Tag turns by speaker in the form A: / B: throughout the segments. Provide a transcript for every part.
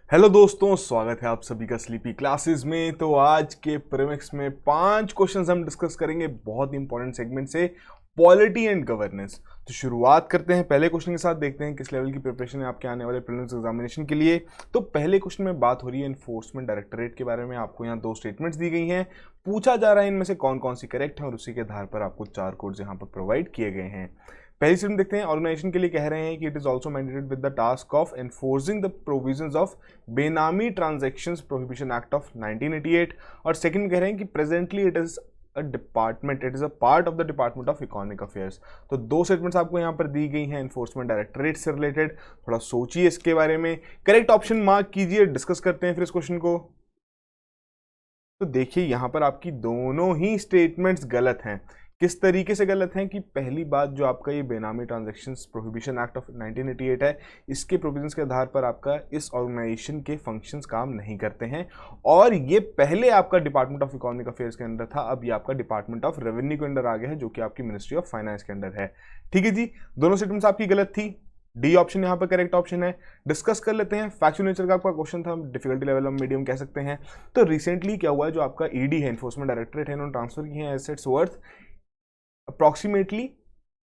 A: Hello दोस्तों, स्वागत है आप सभी का स्लीपी क्लासेस में। तो आज के प्रीमिक्स में 5 क्वेश्चंस हम डिस्कस करेंगे बहुत इंपॉर्टेंट सेगमेंट से, पॉलिटी एंड गवर्नेंस। तो शुरुआत करते हैं पहले क्वेश्चन के साथ, देखते हैं किस लेवल की प्रिपरेशन है आपके आने वाले प्रीलिम्स एग्जामिनेशन के लिए। तो पहले क्वेश्चन में बात हो रही है एनफोर्समेंट डायरेक्टरेट के बारे में। आपको यहाँ 2 स्टेटमेंट्स दी गई हैं, पूछा जा रहा है इनमें से कौन कौन सी करेक्ट है और उसी के आधार पर आपको 4 कोड्स यहाँ पर प्रोवाइड किए गए हैं। पहली स्टेटमेंट देखते हैं, ऑर्गेनाइजेशन के लिए कह रहे हैं कि it is also mandated with the task of enforcing the provisions of बेनामी ट्रांजैक्शंस प्रोहिबिशन एक्ट ऑफ 1988। और सेकंड कह रहे हैं कि presently it is a department, it is a part of the department of economic affairs. तो 2 statements आपको यहाँ पर दी गई हैं एनफोर्समेंट डायरेक्टरेट से रिलेटेड। थोड़ा सोचिए इसके बारे में, करेक्ट ऑप्शन मार्क कीजिए, डिस्कस करते हैं फिर इस क्वेश्चन को। तो देखिए यहाँ पर आपकी दोनों ही स्टेटमेंट्स गलत हैं। किस तरीके से गलत हैं कि पहली बात, जो आपका ये बेनामी ट्रांजैक्शंस प्रोहिबिशन एक्ट ऑफ 1988 है, इसके प्रोविजंस के आधार पर आपका इस ऑर्गेनाइजेशन के फंक्शंस काम नहीं करते हैं। और ये पहले आपका डिपार्टमेंट ऑफ इकोनॉमिक अफेयर्स के अंदर था, अब ये आपका डिपार्टमेंट ऑफ रेवेन्यू के अंदर आ गया है, जो कि आपकी मिनिस्ट्री ऑफ फाइनेंस के अंदर है। ठीक है जी, दोनों स्टेटमेंट्स आपकी गलत थी। डी ऑप्शन यहाँ पर करेक्ट ऑप्शन है। डिस्कस कर लेते हैं, फैक्चुअल नेचर का आपका क्वेश्चन था, डिफिकल्टी लेवल हम मीडियम कह सकते हैं। तो रिसेंटली क्या हुआ है, जो आपका ईडी है, एनफोर्समेंट डायरेक्टरेट है, इन्होंने ट्रांसफर किए हैं assets worth approximately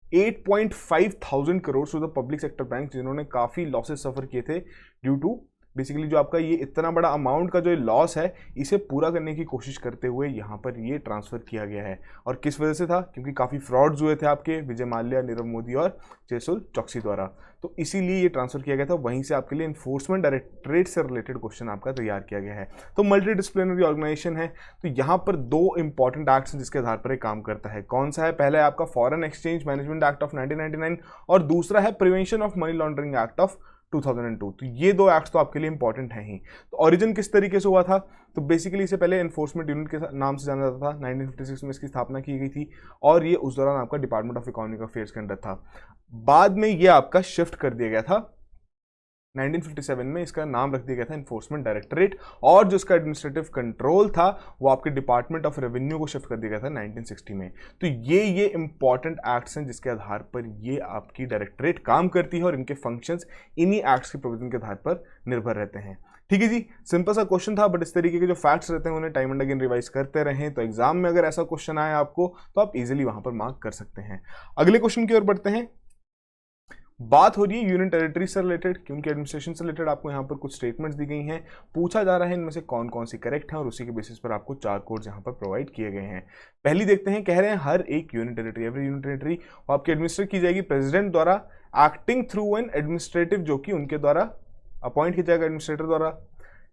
A: 8.5 thousand crore to the public sector bank, जिन्होंने काफ़ी लॉसेस सफर किए थे ड्यू टू बेसिकली जो आपका ये इतना बड़ा अमाउंट का जो लॉस है, इसे पूरा करने की कोशिश करते हुए यहाँ पर ये ट्रांसफ़र किया गया है। और किस वजह से था, क्योंकि काफ़ी फ्रॉड्स हुए थे आपके विजय माल्या, नीरव मोदी और चेसुल चौकसी द्वारा, तो इसीलिए ये ट्रांसफर किया गया था। वहीं से आपके लिए एनफोर्समेंट डायरेक्टरेट से रिलेटेड क्वेश्चन आपका तैयार किया गया है। तो मल्टी डिसिप्लिनरी ऑर्गेनाइजेशन है, तो यहाँ पर 2 इंपॉर्टेंट एक्ट्स हैं जिसके आधार पर ये काम करता है। कौन सा है? पहला है आपका foreign exchange management act of 1999 और दूसरा है prevention of money laundering act of 2002। तो ये 2 एक्ट्स तो आपके लिए इंपॉर्टेंट हैं ही। तो ओरिजिन किस तरीके से हुआ था, तो बेसिकली इसे पहले एनफोर्समेंट यूनिट के नाम से जाना जाता था। 1956 में इसकी स्थापना की गई थी और ये उस दौरान आपका डिपार्टमेंट ऑफ इकोनॉमिक अफेयर्स के अंदर था। बाद में ये आपका शिफ्ट कर दिया गया था 1957 में, इसका नाम रख दिया गया था एनफोर्समेंट डायरेक्टरेट, और जो इसका एडमिनिस्ट्रेटिव कंट्रोल था वो आपके डिपार्टमेंट ऑफ रेवेन्यू को शिफ्ट कर दिया गया था 1960 में। तो ये इंपॉर्टेंट एक्ट्स हैं जिसके आधार पर ये आपकी डायरेक्टरेट काम करती है और इनके फंक्शंस इन्हीं एक्ट्स के प्रोविजन के आधार पर निर्भर रहते हैं। ठीक है जी, सिंपल सा क्वेश्चन था, बट इस तरीके के जो फैक्ट्स रहते हैं उन्हें टाइम एंड अगेन रिवाइज करते रहें, तो एग्जाम में अगर ऐसा क्वेश्चन आए आपको तो आप इजीली वहां पर मार्क कर सकते हैं। अगले क्वेश्चन की ओर बढ़ते हैं। बात हो रही है यूनियन टेरिटरी से रिलेटेड, क्योंकि एडमिनिस्ट्रेशन से रिलेटेड आपको यहाँ पर कुछ स्टेटमेंट्स दी गई हैं। पूछा जा रहा है इनमें से कौन कौन सी करेक्ट है और उसी के बेसिस पर आपको 4 कोड्स यहाँ पर प्रोवाइड किए गए हैं। पहली देखते हैं, कह रहे हैं हर एक union territory, every union territory आपकी एडमिनिस्ट्रेट की जाएगी प्रेसिडेंट द्वारा, एक्टिंग थ्रू एन एडमिनिस्ट्रेटिव, जो कि उनके द्वारा अपॉइंट किया जाएगा एडमिनिस्ट्रेटर द्वारा।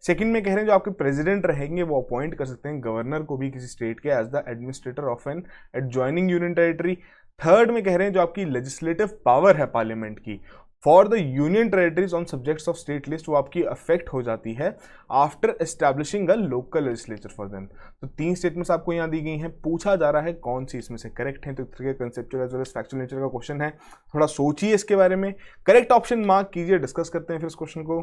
A: सेकंड में कह रहे हैं जो आपके प्रेसिडेंट रहेंगे वो अपॉइंट कर सकते हैं गवर्नर को भी किसी स्टेट के as the administrator of an adjoining union territory. Third में कह रहे हैं जो आपकी लेजिस्लेटिव पावर है पार्लियामेंट की for the union territories on subjects of state list, वो आपकी अफेक्ट हो जाती है after establishing a local legislature for them. तो 3 स्टेटमेंट्स आपको यहाँ दी गई हैं, पूछा जा रहा है कौन सी इसमें से करेक्ट है। तो conceptual as well as factual nature का क्वेश्चन है, थोड़ा सोचिए इसके बारे में, करेक्ट ऑप्शन मार्क कीजिए, डिस्कस करते हैं फिर इस क्वेश्चन को।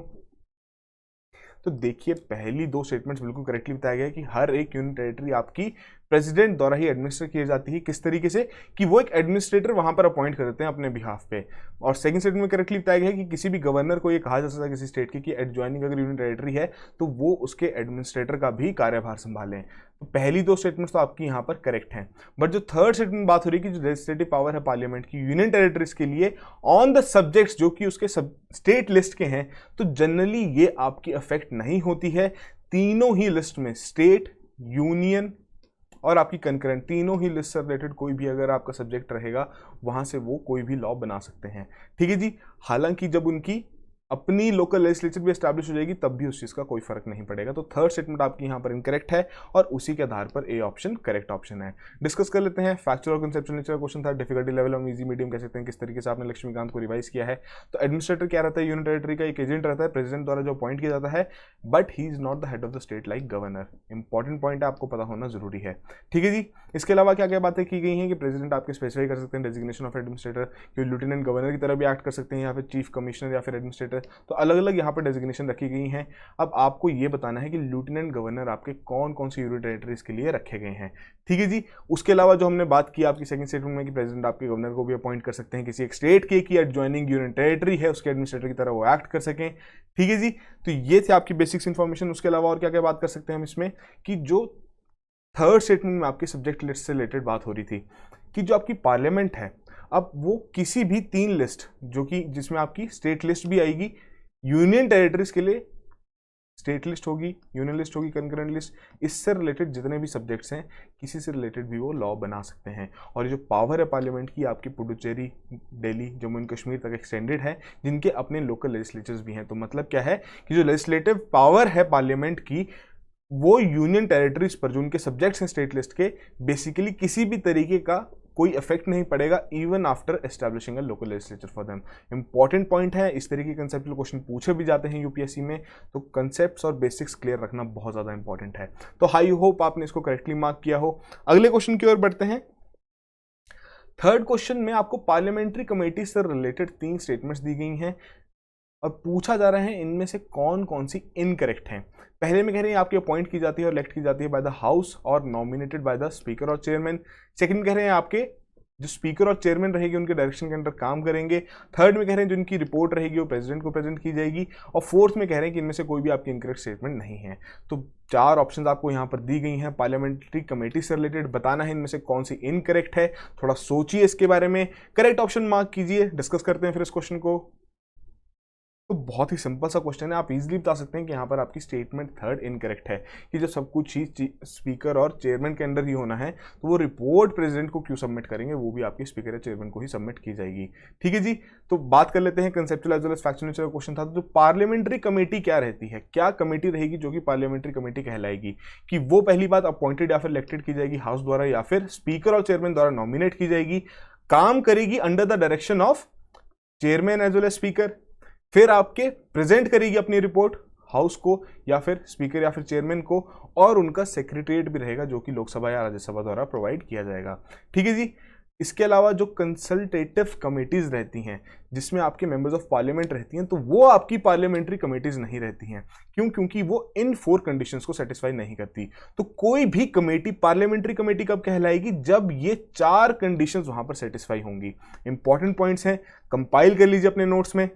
A: तो देखिए पहली 2 स्टेटमेंट्स बिल्कुल करेक्टली बताया गया है कि हर एक यूनियन टेरिटरी आपकी प्रेसिडेंट द्वारा ही एडमिनिस्टर की जाती है। किस तरीके से कि वो एक एडमिनिस्ट्रेटर वहां पर अपॉइंट कर देते हैं अपने बिहाफ पे। और सेकंड स्टेटमेंट में करेक्टली बताया गया है कि किसी भी गवर्नर को ये कहा जा सकता है किसी स्टेट की कि एडजॉइनिंग अगर यूनियन टेरिटरी है तो वो उसके एडमिनिस्ट्रेटर का भी कार्यभार संभालें। तो पहली 2 स्टेटमेंट्स तो आपकी यहाँ पर करेक्ट हैं, बट जो थर्ड स्टेटमेंट बात हो रही है कि जो लेजिस्लेटिव पावर है पार्लियामेंट की यूनियन टेरिटरीज के लिए ऑन द सब्जेक्ट्स जो कि उसके स्टेट लिस्ट के हैं, तो जनरली ये आपकी अफेक्ट नहीं होती है। तीनों ही लिस्ट में स्टेट, यूनियन और आपकी कंकरेंट, तीनों ही लिस्ट से रिलेटेड कोई भी अगर आपका सब्जेक्ट रहेगा वहां से वो कोई भी लॉ बना सकते हैं। ठीक है जी, हालांकि जब उनकी अपनी लोकल लेजिस्लेचर भी एस्टैब्लिश हो जाएगी तब भी उस चीज़ का कोई फर्क नहीं पड़ेगा। तो थर्ड स्टेटमेंट आपकी यहाँ पर इनकरेक्ट है और उसी के आधार पर ए ऑप्शन करेक्ट ऑप्शन है। डिस्कस कर लेते हैं, फैक्चुअल और कंसेप्चुअल नेचर का क्वेश्चन था, डिफिकल्टी लेवल हम इजी मीडियम कह सकते हैं, किस तरीके से आपने लक्ष्मीकांत को रिवाइज किया है। तो एडमिनिस्ट्रेटर क्या रहता है यूनियन टेरिटरी का, एक एजेंट रहता है प्रेसिडेंट द्वारा जो अपॉइंट किया जाता है, but he is not the head of the state like governor. Important point है, आपको पता होना जरूरी है। ठीक है जी, इसके अलावा क्या क्या बातें की गई हैं कि प्रेसिडेंट आपके स्पेसिफाई कर सकते हैं डेजिग्नेशन ऑफ एडमिनिस्ट्रेटर, कि लेफ्टिनेंट गवर्नर की तरह भी एक्ट कर सकते हैं, या फिर चीफ कमिश्नर या फिर एडमिनिस्ट्रेटर है, तो अलग अलग यहाँ पर डेजिग्नेशन रखी गई हैं। अब आपको ये बताना है कि लेफ्टिनेंट गवर्नर आपके कौन कौन सी यूनियन टेरिटरीज के लिए रखे गए हैं, ठीक है जी। उसके अलावा जो हमने बात की आपकी सेकंड स्टेटमेंट में कि प्रेसिडेंट आपके गवर्नर को भी अपॉइंट कर सकते हैं किसी एक स्टेट के की एडजॉइनिंग यूनियन टेरिटरी है उसके एडमिनिस्ट्रेटर की तरह वो एक्ट कर सकें, ठीक है जी। तो ये थे आपकी बेसिक्स इन्फॉर्मेशन। उसके अलावा और क्या क्या बात कर सकते हैं हम इसमें कि जो थर्ड स्टेटमेंट में आपके सब्जेक्ट लिस्ट से रिलेटेड बात हो रही थी कि जो आपकी पार्लियामेंट है अब वो किसी भी 3 लिस्ट जो कि जिसमें आपकी स्टेट लिस्ट भी आएगी, यूनियन टेरिटरीज के लिए स्टेट लिस्ट होगी, यूनियन लिस्ट होगी, कंकरेंट लिस्ट, इससे रिलेटेड जितने भी सब्जेक्ट्स हैं किसी से रिलेटेड भी वो लॉ बना सकते हैं। और ये जो पावर है पार्लियामेंट की आपकी पुडुचेरी, दिल्ली, जम्मू एंड कश्मीर तक एक्सटेंडेड है जिनके अपने लोकल लेजिस्लेचर्स भी हैं। तो मतलब क्या है कि जो लेजिस्लेटिव पावर है पार्लियामेंट की वो यूनियन टेरिटरीज पर जो उनके सब्जेक्ट्स हैं स्टेट लिस्ट के बेसिकली किसी भी तरीके का कोई इफेक्ट नहीं पड़ेगा even after establishing a local legislature for them. Important point है, इस तरीके के कंसेप्चुअल क्वेश्चन पूछे भी जाते हैं यूपीएससी में, तो कंसेप्ट्स और बेसिक्स क्लियर रखना बहुत ज़्यादा इंपॉर्टेंट है। तो आई होप आपने इसको करेक्टली मार्क किया हो। अगले क्वेश्चन की ओर बढ़ते हैं। थर्ड क्वेश्चन में आपको पार्लियामेंट्री कमेटी से रिलेटेड 3 स्टेटमेंट्स दी गई हैं और पूछा जा रहा है इनमें से कौन कौन सी इनकरेक्ट हैं। पहले में कह रहे हैं आपकी अपॉइंट की जाती है और इलेक्ट की जाती है बाय द हाउस और नॉमिनेटेड बाय द स्पीकर और चेयरमैन। सेकंड कह रहे हैं आपके जो स्पीकर और चेयरमैन रहेगी उनके डायरेक्शन के अंडर काम करेंगे। थर्ड में कह रहे हैं जो इनकी रिपोर्ट रहेगी वो प्रेसिडेंट को प्रेजेंट की जाएगी। और फोर्थ में कह रहे हैं कि इनमें से कोई भी आपकी इनकरेक्ट स्टेटमेंट नहीं है। तो 4 ऑप्शंस आपको यहाँ पर दी गई हैं पार्लियामेंट्री कमेटी से रिलेटेड, बताना है इनमें से कौन सी इनकरेक्ट है। थोड़ा सोचिए इसके बारे में, करेक्ट ऑप्शन मार्क कीजिए। डिस्कस करते हैं फिर इस क्वेश्चन को। तो बहुत ही सिंपल सा क्वेश्चन है, आप इजीली बता सकते हैं कि यहाँ पर आपकी स्टेटमेंट थर्ड इनकरेक्ट है कि जो सब कुछ चीज स्पीकर और चेयरमैन के अंडर ही होना है तो वो रिपोर्ट प्रेसिडेंट को क्यों सबमिट करेंगे, वो भी आपके स्पीकर या चेयरमैन को ही सबमिट की जाएगी, ठीक है जी। तो बात कर लेते हैं conceptual as well as factual nature का क्वेश्चन था। तो पार्लियामेंट्री कमेटी क्या रहती है, क्या कमेटी रहेगी जो कि पार्लियामेंट्री कमेटी कहलाएगी कि वो पहली बात अपॉइंटेड या फिर इलेक्टेड की जाएगी हाउस द्वारा या फिर स्पीकर और चेयरमैन द्वारा नॉमिनेट की जाएगी, काम करेगी under the direction of chairman as well as speaker, फिर आपके प्रेजेंट करेगी अपनी रिपोर्ट हाउस को या फिर स्पीकर या फिर चेयरमैन को, और उनका सेक्रेटरीट भी रहेगा जो कि लोकसभा या राज्यसभा द्वारा प्रोवाइड किया जाएगा, ठीक है जी। इसके अलावा जो कंसल्टेटिव कमेटीज रहती हैं जिसमें आपके मेंबर्स ऑफ पार्लियामेंट रहती हैं तो वो आपकी पार्लियामेंट्री कमेटीज नहीं रहती हैं। क्यों? क्योंकि वो इन 4 कंडीशंस को सेटिस्फाई नहीं करती। तो कोई भी कमेटी पार्लियामेंट्री कमेटी कब कहलाएगी, जब ये 4 कंडीशंस वहां पर सेटिस्फाई होंगी। इंपॉर्टेंट पॉइंट्स हैं, कंपाइल कर लीजिए अपने नोट्स में।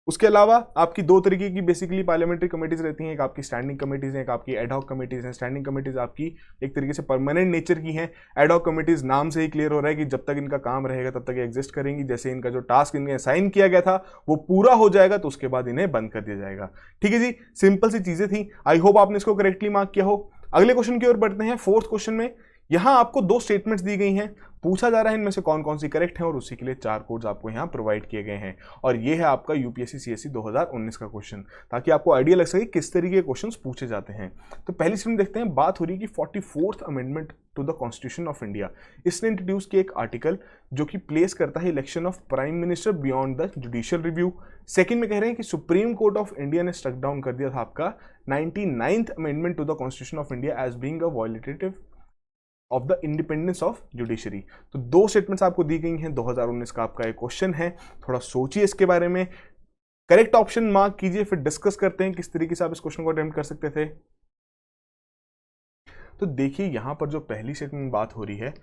A: उसके अलावा आपकी 2 तरीके की बेसिकली पार्लियामेंट्री कमेटीज रहती हैं, एक आपकी स्टैंडिंग कमेटीज हैं, एक आपकी एडहॉक कमेटीज हैं। स्टैंडिंग कमेटीज आपकी एक तरीके से परमानेंट नेचर की हैं। एडहॉक कमेटीज नाम से ही क्लियर हो रहा है कि जब तक इनका काम रहेगा तब तक ये एग्जिस्ट करेंगी, जैसे इनका जो टास्क इन्हें असाइन किया गया था वो पूरा हो जाएगा तो उसके बाद इन्हें बंद कर दिया जाएगा, ठीक है जी। सिंपल सी चीजें थी, आई होप आपने इसको करेक्टली मार्क किया हो। अगले क्वेश्चन की ओर बढ़ते हैं। 4th क्वेश्चन में यहां आपको 2 स्टेटमेंट्स दी गई हैं, पूछा जा रहा है इनमें से कौन कौन सी करेक्ट है और उसी के लिए 4 कोड्स आपको यहां प्रोवाइड किए गए हैं। और ये है आपका यूपीएससी सीएससी 2019 का क्वेश्चन, ताकि आपको आइडिया लग सके किस तरीके के क्वेश्चंस पूछे जाते हैं। तो पहली स्टेटमेंट देखते हैं, बात हो रही है कि 44th amendment to the Constitution of India, इसने इंट्रोड्यूस किया एक आर्टिकल जो कि प्लेस करता है election of prime minister beyond the judicial review. Second में कह रहे हैं कि सुप्रीम कोर्ट ऑफ इंडिया ने स्ट्रक डाउन कर दिया था आपका 99th amendment to the Constitution of India as being a violative of the independence of judiciary. तो 2 स्टेटमेंट्स आपको दी गई हैं, 2019 का आपका एक क्वेश्चन है, थोड़ा सोचिए इसके बारे में, करेक्ट ऑप्शन मार्क कीजिए, फिर डिस्कस करते हैं किस तरीके से आप इस क्वेश्चन को अटेम्प्ट कर सकते थे। तो देखिए यहां पर जो पहली स्टेटमेंट बात हो रही है,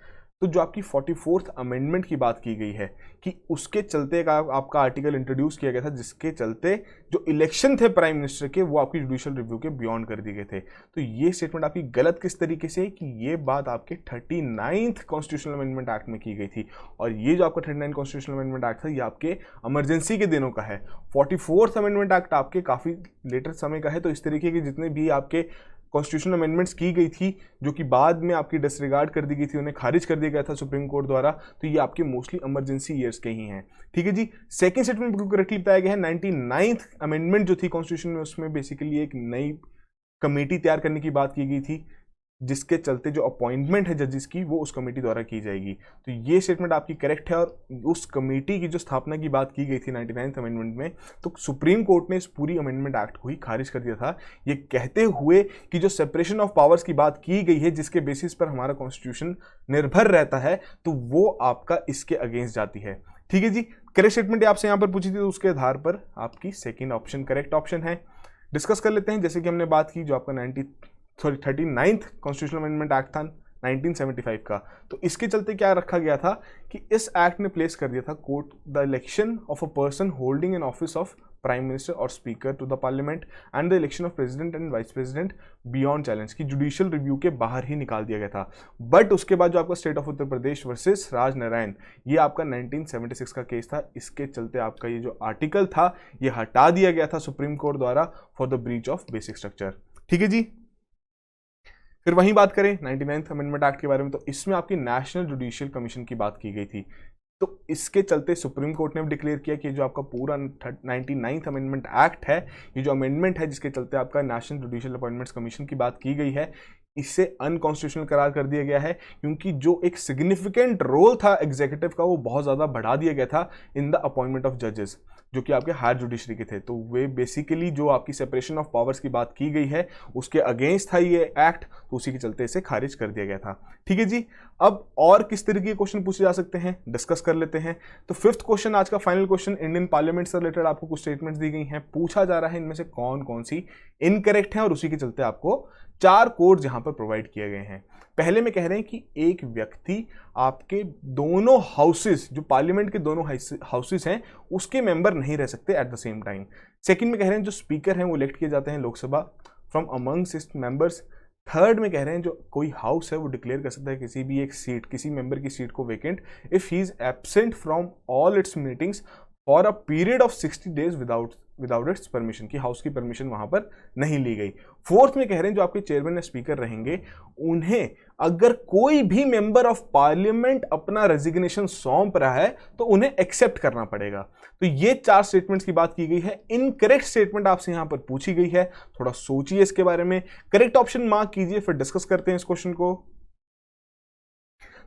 A: तो जो आपकी 44th अमेंडमेंट की बात की गई है कि उसके चलते का आपका आर्टिकल इंट्रोड्यूस किया गया था जिसके चलते जो इलेक्शन थे प्राइम मिनिस्टर के वो आपकी जुडिशियल रिव्यू के बियॉन्ड कर दिए गए थे। तो ये स्टेटमेंट आपकी गलत किस तरीके से कि ये बात आपके 39th कॉन्स्टिट्यूशनल अमेंडमेंट एक्ट में की गई थी, और ये जो आपका 39 कॉन्स्टिट्यूशनल अमेंडमेंट एक्ट था ये आपके इमरजेंसी के दिनों का है। 44th अमेंडमेंट एक्ट आपके काफ़ी लेटर समय का है। तो इस तरीके के जितने भी आपके कॉन्स्टिट्यूशनल अमेंडमेंट्स की गई थी जो कि बाद में आपकी डिसरिगार्ड कर दी गई थी, उन्हें खारिज कर दिया गया था सुप्रीम कोर्ट द्वारा, तो ये आपके मोस्टली इमरजेंसी ईयर्स के ही हैं, ठीक है जी। सेकंड स्टेटमेंट बिल्कुल करेक्टली बताया गया है, 99th अमेंडमेंट जो थी कॉन्स्टिट्यूशन में उसमें बेसिकली एक नई कमेटी तैयार करने की बात की गई थी जिसके चलते जो अपॉइंटमेंट है जजेस की वो उस कमेटी द्वारा की जाएगी। तो ये स्टेटमेंट आपकी करेक्ट है, और उस कमेटी की जो स्थापना की बात की गई थी 99th अमेंडमेंट में, तो सुप्रीम कोर्ट ने इस पूरी अमेंडमेंट एक्ट को ही खारिज कर दिया था, ये कहते हुए कि जो सेपरेशन ऑफ पावर्स की बात की गई है जिसके बेसिस पर हमारा कॉन्स्टिट्यूशन निर्भर रहता है, तो वो आपका इसके अगेंस्ट जाती है, ठीक है जी। करेक्ट स्टेटमेंट आपसे यहाँ पर पूछी थी, तो उसके आधार पर आपकी सेकेंड ऑप्शन करेक्ट ऑप्शन है। डिस्कस कर लेते हैं, जैसे कि हमने बात की जो आपका 39th कॉन्स्टिट्यूशनल अमेंडमेंट एक्ट था 1975 का, तो इसके चलते क्या रखा गया था कि इस एक्ट ने प्लेस कर दिया था court the election of a person holding an office of prime minister or speaker to the parliament and the election of president and vice president beyond challenge, की जुडिशियल रिव्यू के बाहर ही निकाल दिया गया था। बट उसके बाद जो आपका state of Uttar Pradesh versus Raj Narayan, ये आपका 1976 का केस था, इसके चलते आपका ये जो आर्टिकल था ये हटा दिया गया था सुप्रीम कोर्ट द्वारा for the breach of basic structure. ठीक है जी। फिर वहीं बात करें 99th अमेंडमेंट एक्ट के बारे में, तो इसमें आपकी नेशनल जुडिशियल कमीशन की बात की गई थी। तो इसके चलते सुप्रीम कोर्ट ने डिक्लेयर किया कि जो आपका पूरा 99th अमेंडमेंट एक्ट है, ये जो अमेंडमेंट है जिसके चलते आपका नेशनल जुडिशियल अपॉइंटमेंट्स कमीशन की बात की गई है, इसे अनकॉन्स्टिट्यूशनल करार कर दिया गया है, क्योंकि जो एक सिग्निफिकेंट रोल था एग्जीक्यूटिव का वो बहुत ज़्यादा बढ़ा दिया गया था इन द अपॉइंटमेंट ऑफ जजेस, जो कि आपके हायर जुडिशरी के थे। तो वे बेसिकली जो आपकी सेपरेशन ऑफ पावर्स की बात की गई है उसके अगेंस्ट था ये एक्ट, तो उसी के चलते इसे खारिज कर दिया गया था। ठीक है जी। अब और किस तरीके के क्वेश्चन पूछे जा सकते हैं डिस्कस कर लेते हैं। तो फिफ्थ क्वेश्चन, आज का फाइनल क्वेश्चन, इंडियन पार्लियामेंट से रिलेटेड आपको कुछ स्टेटमेंट्स दी गई हैं, पूछा जा रहा है इनमें से कौन कौन सी इनकरेक्ट है, और उसी के चलते आपको 4 कोड्स यहां पर प्रोवाइड किए गए हैं। पहले में कह रहे हैं कि एक व्यक्ति आपके दोनों हाउसेस, जो पार्लियामेंट के दोनों हाउसेस हैं, उसके मेंबर नहीं रह सकते eight the same time. Second में कह रहे हैं जो स्पीकर हैं वो इलेक्ट किए जाते हैं Lok Sabha from amongst its members. Third में कह रहे हैं जो कोई हाउस है वो डिक्लेयर कर सकता है किसी भी एक सीट, किसी मेंबर की सीट को vacant if he is absent from all it's meetings for a period of 60 days without its permission, की हाउस की परमिशन वहां पर नहीं ली गई। फोर्थ में कह रहे हैं जो आपके चेयरमैन या स्पीकर रहेंगे, उन्हें अगर कोई भी मेंबर ऑफ पार्लियामेंट अपना रेजिग्नेशन सौंप रहा है तो उन्हें एक्सेप्ट करना पड़ेगा। तो ये 4 स्टेटमेंट्स की बात की गई है। इनकरेक्ट स्टेटमेंट आपसे यहां पर पूछी गई है, थोड़ा सोचिए इसके बारे में, करेक्ट ऑप्शन मार्क कीजिए, फिर डिस्कस करते हैं इस क्वेश्चन को।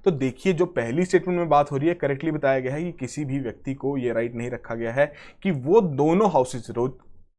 A: तो देखिए जो पहली स्टेटमेंट में बात हो रही है, करेक्टली बताया गया है कि किसी भी व्यक्ति को यह राइट नहीं रखा गया है कि वो दोनों houses,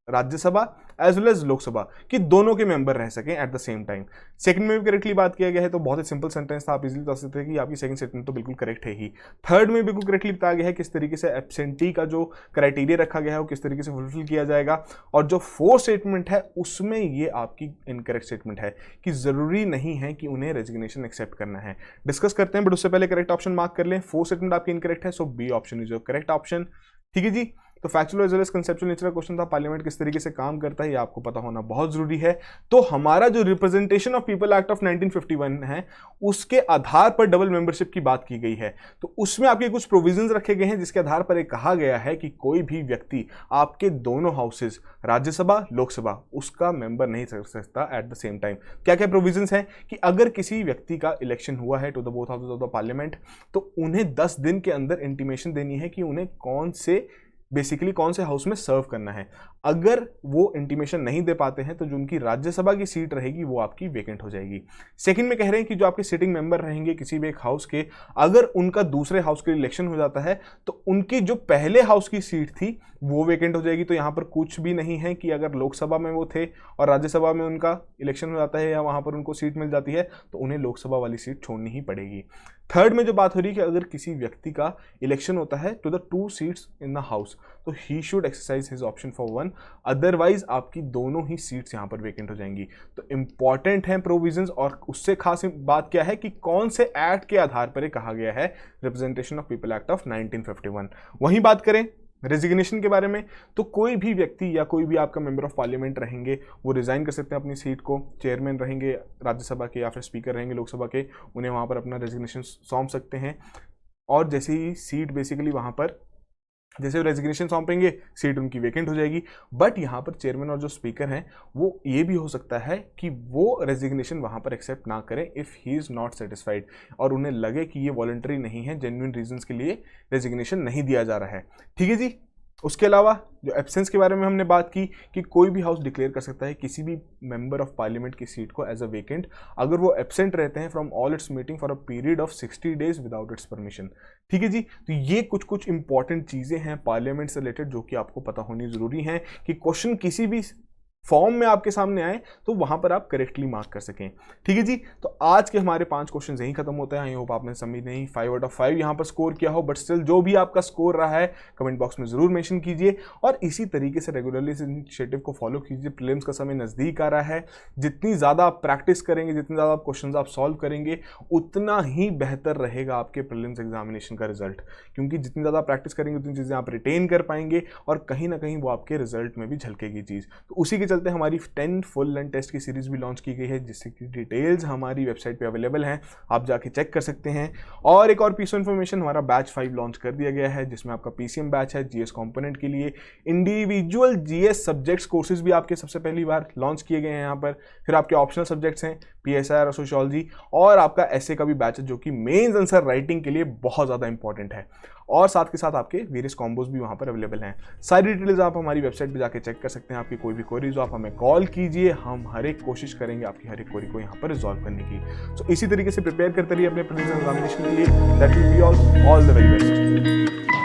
A: Rajya Sabha as well as Lok Sabha कि दोनों के मेंबर रह सकें at the same time. Second में भी करेक्टली बात किया गया है, तो बहुत ही सिंपल सेंटेंस था, आप इजीली बता सकते हैं कि आपकी सेकंड स्टेटमेंट तो बिल्कुल करेक्ट है ही। थर्ड में बिल्कुल करेक्टली बताया गया है किस तरीके से एब्सेंटी का जो क्राइटेरिया रखा गया है वो किस तरीके से फुलफिल किया जाएगा। और जो फोर्थ स्टेटमेंट है उसमें ये आपकी इनकरेक्ट स्टेटमेंट है कि जरूरी नहीं है कि उन्हें रेजिग्नेशन एक्सेप्ट करना है। डिस्कस करते हैं, बट उससे पहले करेक्ट ऑप्शन मार्क कर लें। फोर्थ स्टेटमेंट आपकी इनकरेक्ट है, so B option is your correct option. ठीक है जी। तो factual as well as conceptual nature का क्वेश्चन था, पार्लियामेंट किस तरीके से काम करता है ये आपको पता होना बहुत जरूरी है। तो हमारा जो representation of people act of 1951 है उसके आधार पर डबल मेंबरशिप की बात की गई है। तो उसमें आपके कुछ प्रोविजंस रखे गए हैं जिसके आधार पर एक कहा गया है कि कोई भी व्यक्ति आपके दोनों हाउसेज, राज्यसभा लोकसभा, उसका मेंबर नहीं कर सकता एट द सेम टाइम। क्या क्या प्रोविजंस हैं कि अगर किसी व्यक्ति का इलेक्शन हुआ है to the both houses of the parliament, तो उन्हें 10 दिन के अंदर इंटीमेशन देनी है कि उन्हें कौन से हाउस में सर्व करना है। अगर वो इंटीमेशन नहीं दे पाते हैं तो जो उनकी राज्यसभा की सीट रहेगी वो आपकी वेकेंट हो जाएगी। सेकंड में कह रहे हैं कि जो आपके सिटिंग मेंबर रहेंगे किसी भी एक हाउस के, अगर उनका दूसरे हाउस के इलेक्शन हो जाता है तो उनकी जो पहले हाउस की सीट थी वो वेकेंट हो जाएगी। तो यहाँ पर कुछ भी नहीं है कि अगर लोकसभा में वो थे और राज्यसभा में उनका इलेक्शन हो जाता है या वहाँ पर उनको सीट मिल जाती है तो उन्हें लोकसभा वाली सीट छोड़नी ही पड़ेगी। थर्ड में जो बात हो रही है कि अगर किसी व्यक्ति का इलेक्शन होता है to the 2 seats in the house, तो he should exercise his option for 1, otherwise आपकी दोनों ही सीट्स यहां पर वेकेंट हो जाएंगी। तो इंपॉर्टेंट है प्रोविजंस, और उससे खास बात क्या है कि कौन से एक्ट के आधार पर कहा गया है, representation of people act of 1951। वहीं बात करें रेजिग्नेशन के बारे में, तो कोई भी व्यक्ति या कोई भी आपका मेंबर ऑफ पार्लियामेंट रहेंगे वो रिजाइन कर सकते हैं अपनी सीट को। चेयरमैन रहेंगे राज्यसभा के या फिर स्पीकर रहेंगे लोकसभा के, उन्हें वहाँ पर अपना रेजिग्नेशन सौंप सकते हैं। और जैसे ही सीट बेसिकली वहाँ पर जैसे रेजिग्नेशन सौंपेंगे सीट उनकी वेकेंट हो जाएगी। बट यहाँ पर चेयरमैन और जो स्पीकर हैं वो ये भी हो सकता है कि वो रेजिग्नेशन वहाँ पर एक्सेप्ट ना करें if he is not satisfied, और उन्हें लगे कि ये वॉलंटरी नहीं है, जेन्युइन रीजंस के लिए रेजिग्नेशन नहीं दिया जा रहा है। ठीक है जी। उसके अलावा जो एब्सेंस के बारे में हमने बात की कि कोई भी हाउस डिक्लेयर कर सकता है किसी भी मेंबर ऑफ पार्लियामेंट की सीट को एज अ वेकेंट अगर वो एब्सेंट रहते हैं from all it's meeting for a period of 60 days without its permission. ठीक है जी। तो ये कुछ इंपॉर्टेंट चीज़ें हैं पार्लियामेंट से रिलेटेड जो कि आपको पता होनी जरूरी है कि क्वेश्चन किसी भी फॉर्म में आपके सामने आए तो वहां पर आप करेक्टली मार्क कर सकें। ठीक है जी, तो आज के हमारे 5 क्वेश्चन यहीं खत्म होते हैं। आई होप आपने समझ नहीं 5 आउट ऑफ 5 यहां पर स्कोर किया हो, बट स्टिल जो भी आपका स्कोर रहा है कमेंट बॉक्स में जरूर मेंशन कीजिए और इसी तरीके से रेगुलरली इस इनिशिएटिव को फॉलो कीजिए। प्रीलिम्स का समय नजदीक आ रहा है, जितनी ज्यादा आप प्रैक्टिस करेंगे, जितने ज्यादा क्वेश्चन आप सॉल्व करेंगे, उतना ही बेहतर रहेगा आपके प्रीलिम्स एग्जामिनेशन का रिजल्ट, क्योंकि जितनी ज्यादा प्रैक्टिस करेंगे उतनी चीजें आप रिटेन कर पाएंगे और कहीं ना कहीं वो आपके रिजल्ट में भी झलकेगी चीज। तो उसी के चलते हमारी 10 फुल लेंथ टेस्ट की सीरीज भी लॉन्च की गई है, जिससे की डिटेल्स हमारी वेबसाइट पे अवेलेबल हैं, आप जाके चेक कर सकते हैं। और एक और पीस ऑफ इन्फॉर्मेशन, हमारा बैच 5 लॉन्च कर दिया गया है, जिसमें आपका पीसीएम बैच है जीएस कंपोनेंट के लिए। इंडिविजुअल जीएस सब्जेक्ट्स कोर्सेज भी आपके सबसे पहली बार लॉन्च किए गए हैं यहाँ पर। फिर आपके ऑप्शनल सब्जेक्ट्स हैं पीएसआर और सोशियोलॉजी, और आपका एसए का भी बैच है जो कि मेंस आंसर राइटिंग के लिए बहुत ज़्यादा इंपॉर्टेंट है। और साथ के साथ आपके वेरियस कॉम्बोज भी वहाँ पर अवेलेबल हैं। सारी डिटेल्स आप हमारी वेबसाइट पे जाके चेक कर सकते हैं। आपकी कोई भी क्वेरीज हो आप हमें कॉल कीजिए, हम हर एक कोशिश करेंगे आपकी हर एक क्वेरी को यहाँ पर रिजॉल्व करने की। सो इसी तरीके से प्रिपेयर करते रहिए अपने प्रीलिम्स एग्जामिनेशन के लिए। That will be all the very best.